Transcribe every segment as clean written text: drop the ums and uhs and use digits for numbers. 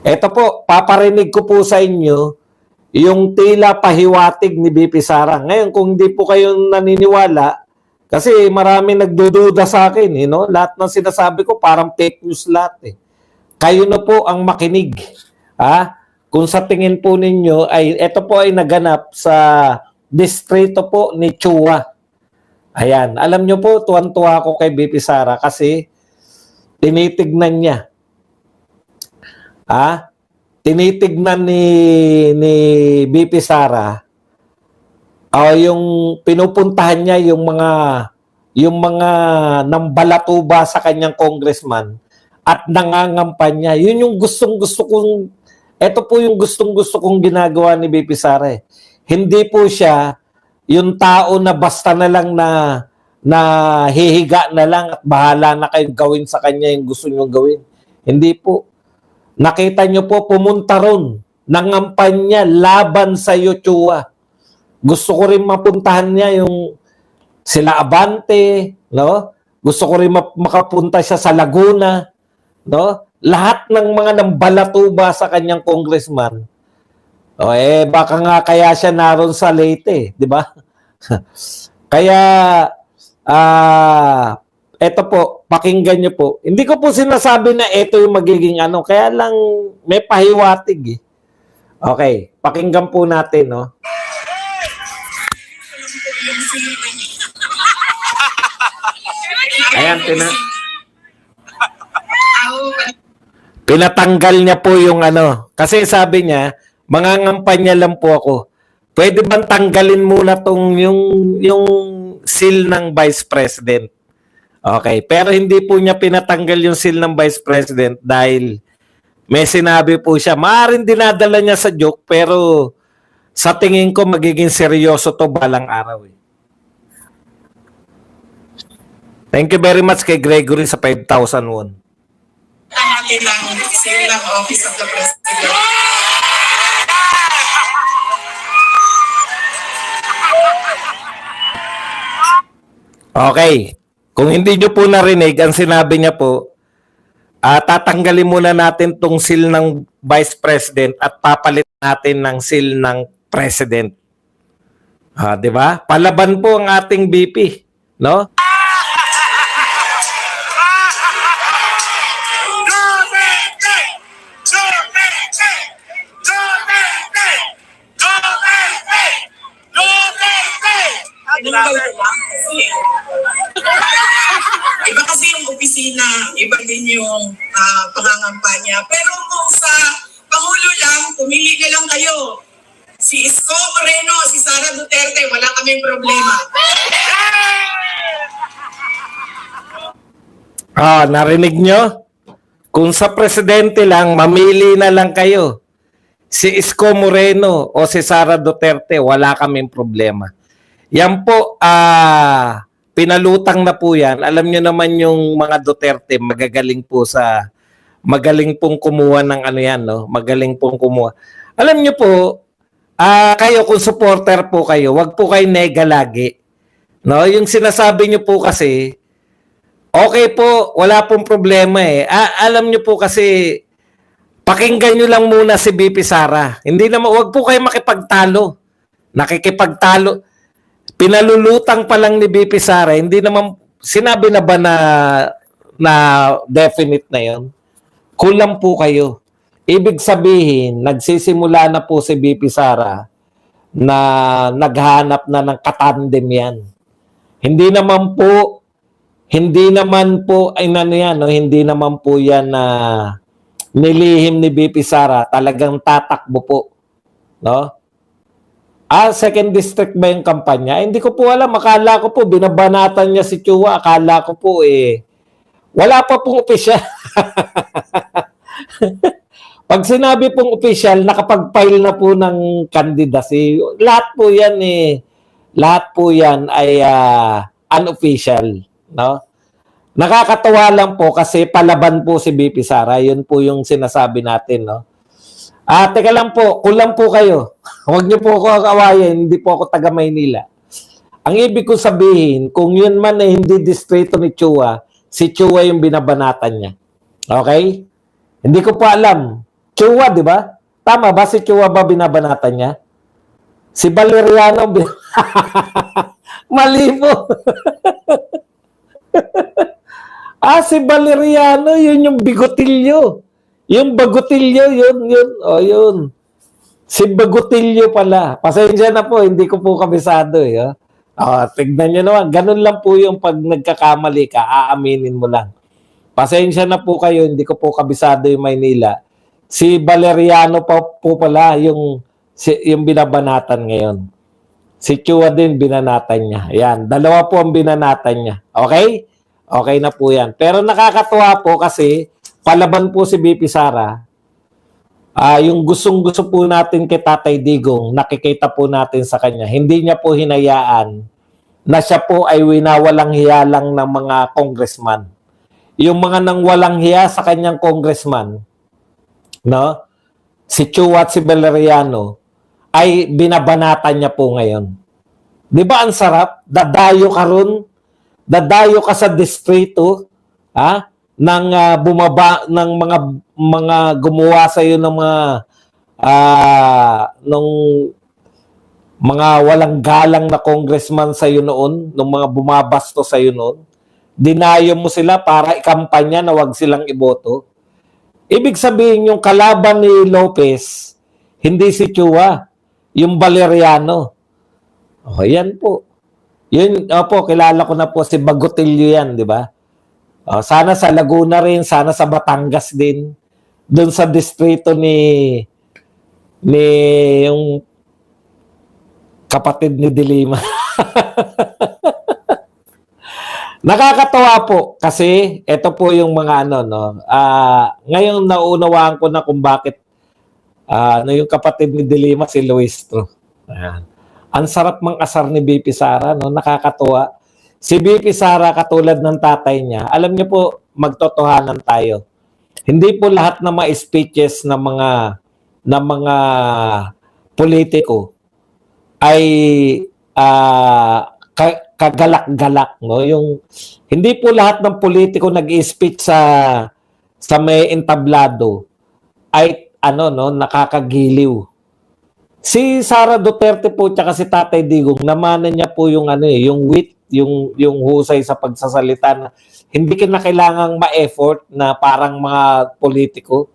Ito po, paparinig ko po sa inyo yung tila pahiwatig ni BP Sara. Ngayon, kung hindi po kayo naniniwala, kasi marami nagdududa sa akin, lahat ng sinasabi ko parang fake news lahat eh. Kayo na po ang makinig. Kung sa tingin po ninyo ay ito po ay naganap sa distrito po ni Chua. Ayan, alam nyo po, tuwan-tuwa ako kay BP Sara kasi tinitignan niya. Tinitignan ni BP Sara yung pinupuntahan niya yung mga nambalatuba sa kanyang congressman at nangangampanya. Yun yung gustong-gusto kong ito po yung gustong-gusto kong ginagawa ni BP Sara. Hindi po siya yung tao na basta na lang na hihiga na lang at bahala na kayong gawin sa kanya yung gusto nyo gawin. Hindi po. Nakita nyo po, pumunta ron. Nangampanya laban sa Chua. Gusto ko rin mapuntahan niya yung sila Abante, no? Gusto ko rin makapunta siya sa Laguna, no? Lahat ng mga nambalatuba sa kanyang congressman. Baka nga kaya siya naroon sa Leyte, di ba? Kaya eto po, pakinggan niyo po. Hindi ko po sinasabi na ito yung magiging kaya lang may pahiwatig eh. Okay, pakinggan po natin, no? Ayan, pinatanggal niya po yung kasi sabi niya, mangangampanya lang po ako. Pwede bang tanggalin muna yung seal ng Vice President? Okay, pero hindi po niya pinatanggal yung seal ng Vice President dahil may sinabi po siya, maaaring dinadala niya sa joke pero sa tingin ko magiging seryoso to balang araw eh. Thank you very much kay Gregory sa 5,000 won. Natin ng seal ng Office of the President. Okay. Kung hindi nyo po narinig, ang sinabi niya po, tatanggalin muna natin tong seal ng Vice President at papalit natin ng seal ng President. Di ba? Palaban po ang ating BP, no? Iba kasi yung opisina, iba din yung pangangampanya. Pero kung sa Pangulo lang, pumili na lang kayo. Si Isko Moreno, si Sara Duterte, wala kaming problema. Narinig nyo? Kung sa presidente lang, mamili na lang kayo. Si Isko Moreno o si Sara Duterte, wala kaming problema. Yan po, pinalutang na po yan. Alam nyo naman yung mga Duterte, magaling pong kumuha ng yan, no? Magaling pong kumuha. Alam nyo po, kayo kung supporter po kayo, wag po kayo nega lagi. No? Yung sinasabi nyo po kasi, okay po, wala pong problema eh. Alam nyo po kasi, pakinggan nyo lang muna si BP Sara. Hindi naman, wag po kayo makipagtalo. Nakikipagtalo. Pinalulutang pa lang ni BP Sara, hindi naman, sinabi na ba na definite na yon? Kulang po kayo. Ibig sabihin, nagsisimula na po si BP Sara na naghanap na ng katandem yan. Hindi naman po hindi naman po yan na nilihim ni BP Sara, talagang tatakbo po, no? Second district ba yung kampanya? Hindi ko po alam. Akala ko po, binabanatan niya si Chua. Akala ko po wala pa pong opisyal. Pag sinabi pong opisyal, nakapag-file na po ng candidacy. Lahat po yan ay unofficial. No? Nakakatawa lang po kasi palaban po si BP Sara. Yun po yung sinasabi natin, no? Teka lang po, kulang po kayo. Huwag niyo po ako awayin, hindi po ako taga Maynila. Ang ibig ko sabihin, kung yun man ay hindi distrito ni Chua, si Chua yung binabanatan niya. Okay? Hindi ko po alam. Chua, di ba? Tama ba? Si Chua ba binabanatan niya? Si Valeriano, mali po. Si Valeriano, yun yung bigotilyo. Yung bagutilyo, yun. O, yun. Si Bagutilyo pala. Pasensya na po, hindi ko po kabisado eh. Tignan nyo naman. Ganun lang po yung pag nagkakamali ka, aaminin mo lang. Pasensya na po kayo, hindi ko po kabisado yung Maynila. Si Valeriano po pala yung binabanatan ngayon. Si Chua din binanatan niya. Ayan, dalawa po ang binanatan niya. Okay? Okay na po yan. Pero nakakatuwa po kasi palaban po si BP Sara. Yung gustong-gusto po natin kay Tatay Digong, nakikita po natin sa kanya. Hindi niya po hinayaan na siya po ay winawalang hiya lang ng mga congressman. Yung mga nang walang hiya sa kanyang congressman, no? Si Chua at si Valeriano, ay binabanatan niya po ngayon. Di ba ang sarap? Dadayo ka ron, dadayo ka sa distrito, ng bumaba ng mga gumawa sa iyo ng mga walang galang na congressman sa iyo noon, ng mga bumabasto sa iyo noon. Dinayo mo sila para ikampanya na wag silang iboto. Ibig sabihin yung kalaban ni Lopez, hindi si Chua, yung Valeriano. Yan po. Yun, kilala ko na po si Bagutilyo yan, di ba? Sana sa Laguna rin, sana sa Batangas din. Doon sa distrito ni yung kapatid ni Dilima. Nakakatawa po kasi ito po yung mga ngayon naunawaan ko na kung bakit yung kapatid ni Dilima si Luistro. Ayan. Ang sarap mang asar ni BP Sara, no? Nakakatuwa. Si BP Sara, katulad ng tatay niya, alam niyo po, magtotohanan tayo. Hindi po lahat ng mga speeches ng mga politiko ay kagalak-galak, no? Yung hindi po lahat ng politiko nag-i-speech sa may entablado ay nakakagiliw. Si Sara Duterte po tsaka si Tatay Digong, namanan niya po yung yung wit, yung husay sa pagsasalita na hindi kinakailangang ma-effort na parang mga politiko.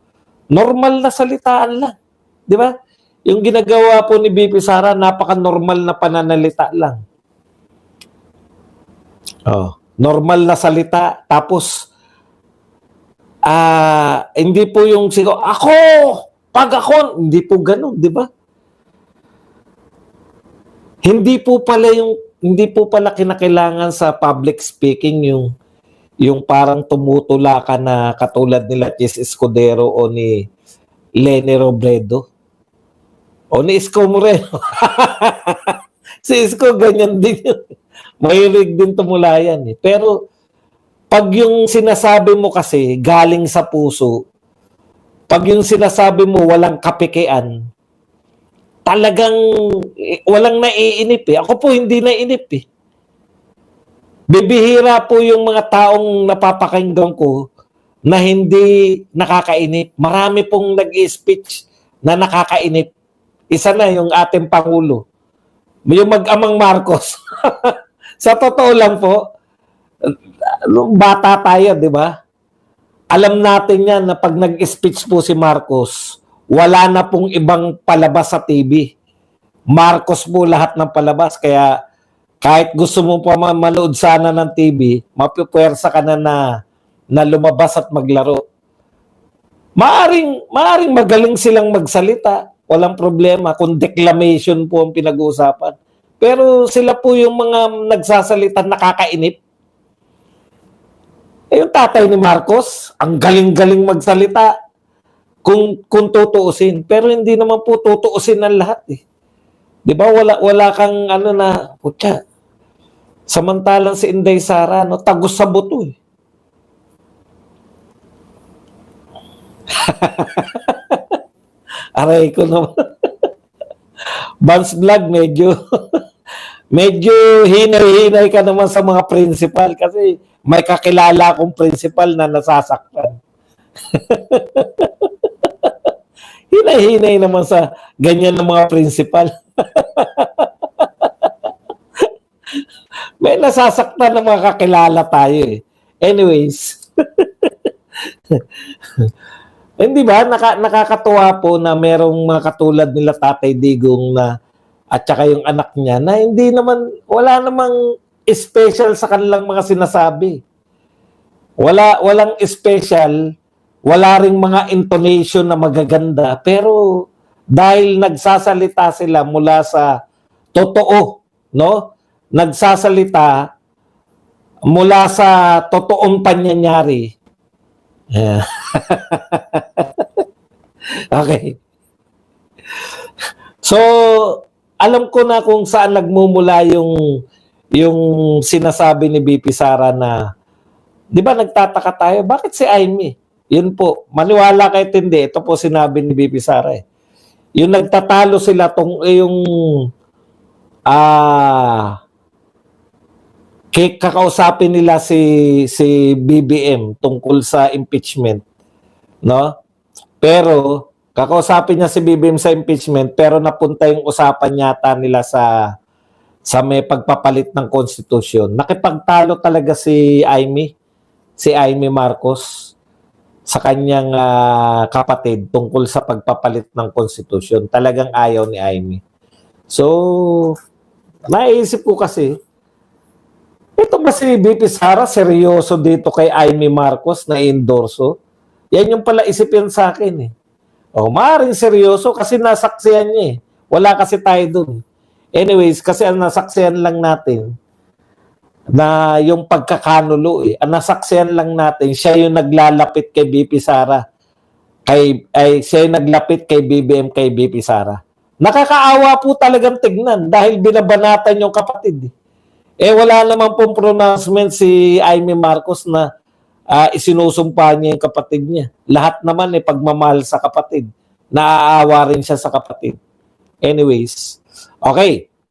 Normal na salitaan lang. Di ba? Yung ginagawa po ni BP Sara, napaka-normal na pananalita lang. Normal na salita. Tapos, hindi po yung siguro, pag ako, hindi po ganun, di ba? Hindi po pala kinakailangan sa public speaking yung parang tumutula ka na katulad nila Chis Escudero o ni Leni Robredo o ni Isko Moreno. Si Isko ganyan din yun. Mahilig din tumula yan eh. Pero pag yung sinasabi mo kasi galing sa puso, pag yung sinasabi mo walang kapikian, talagang walang naiinip eh. Ako po hindi naiinip eh. Bibihira po yung mga taong napapakinggan ko na hindi nakakainip. Marami pong nag-i-speech na nakakainip. Isa na yung ating Pangulo. Yung mag-amang Marcos. Sa totoo lang po, nung bata tayo, di ba? Alam natin yan na pag nag-speech po si Marcos, wala na pong ibang palabas sa TV. Marcos po lahat ng palabas. Kaya kahit gusto mo pa manood sana ng TV, mapipwersa ka na lumabas at maglaro. Maaring magaling silang magsalita. Walang problema kung declamation po ang pinag-uusapan. Pero sila po yung mga nagsasalita nakakainip. Yung tatay ni Marcos, ang galing-galing magsalita. Kung tutuusin, pero hindi naman po tutuusin ng lahat eh. 'Di ba wala kang putya. Samantalang si Inday Sara tagos sa buto eh. Aray ko naman. Bans Vlog medyo hinay-hinay ka naman sa mga principal kasi may kakilala akong principal na nasasaktan. Hinay-hinay naman sa ganyan ng mga principal. May nasasaktan ng mga kakilala tayo eh. Anyways. Hindi ba? Nakakatuwa po na merong mga katulad nila Tatay Digong na at saka yung anak niya na hindi naman, wala namang special sa kanilang mga sinasabi. Walang special, wala ring mga intonation na magaganda, pero dahil nagsasalita sila mula sa totoo, no? Nagsasalita mula sa totoong pangyayari. Yeah. Okay. So, alam ko na kung saan nagmumula yung sinasabi ni BP Sara na, di ba nagtataka tayo, bakit si Amy? Yun po, maniwala kayo hindi, ito po sinabi ni BP Sara eh. Yung nagtatalo sila yung kakausapin nila si BBM tungkol sa impeachment, no? Pero kakausapin niya si BBM sa impeachment, pero napunta yung usapan yata nila sa may pagpapalit ng konstitusyon. Nakipagtalo talaga si Amy Marcos sa kanyang kapatid tungkol sa pagpapalit ng konstitusyon. Talagang ayaw ni Amy. So, naisip ko kasi, ito ba si BP Sara seryoso dito kay Amy Marcos na endorso? Yan yung pala isipin sa akin eh. O, maaaring seryoso kasi nasaksihan niya eh. Wala kasi tayo dun. Anyways, kasi ang nasaksihan lang natin na yung pagkakanulo eh. Ang nasaksihan lang natin, siya yung naglalapit kay BP Sara. Siya yung naglapit kay BBM kay BP Sara. Nakakaawa po talagang tignan dahil binabanatan yung kapatid eh. Wala naman pong pronouncement si Amy Marcos na isinusumpa niya yung kapatid niya. Lahat naman pagmamahal sa kapatid. Naaawa rin siya sa kapatid. Anyways, okay.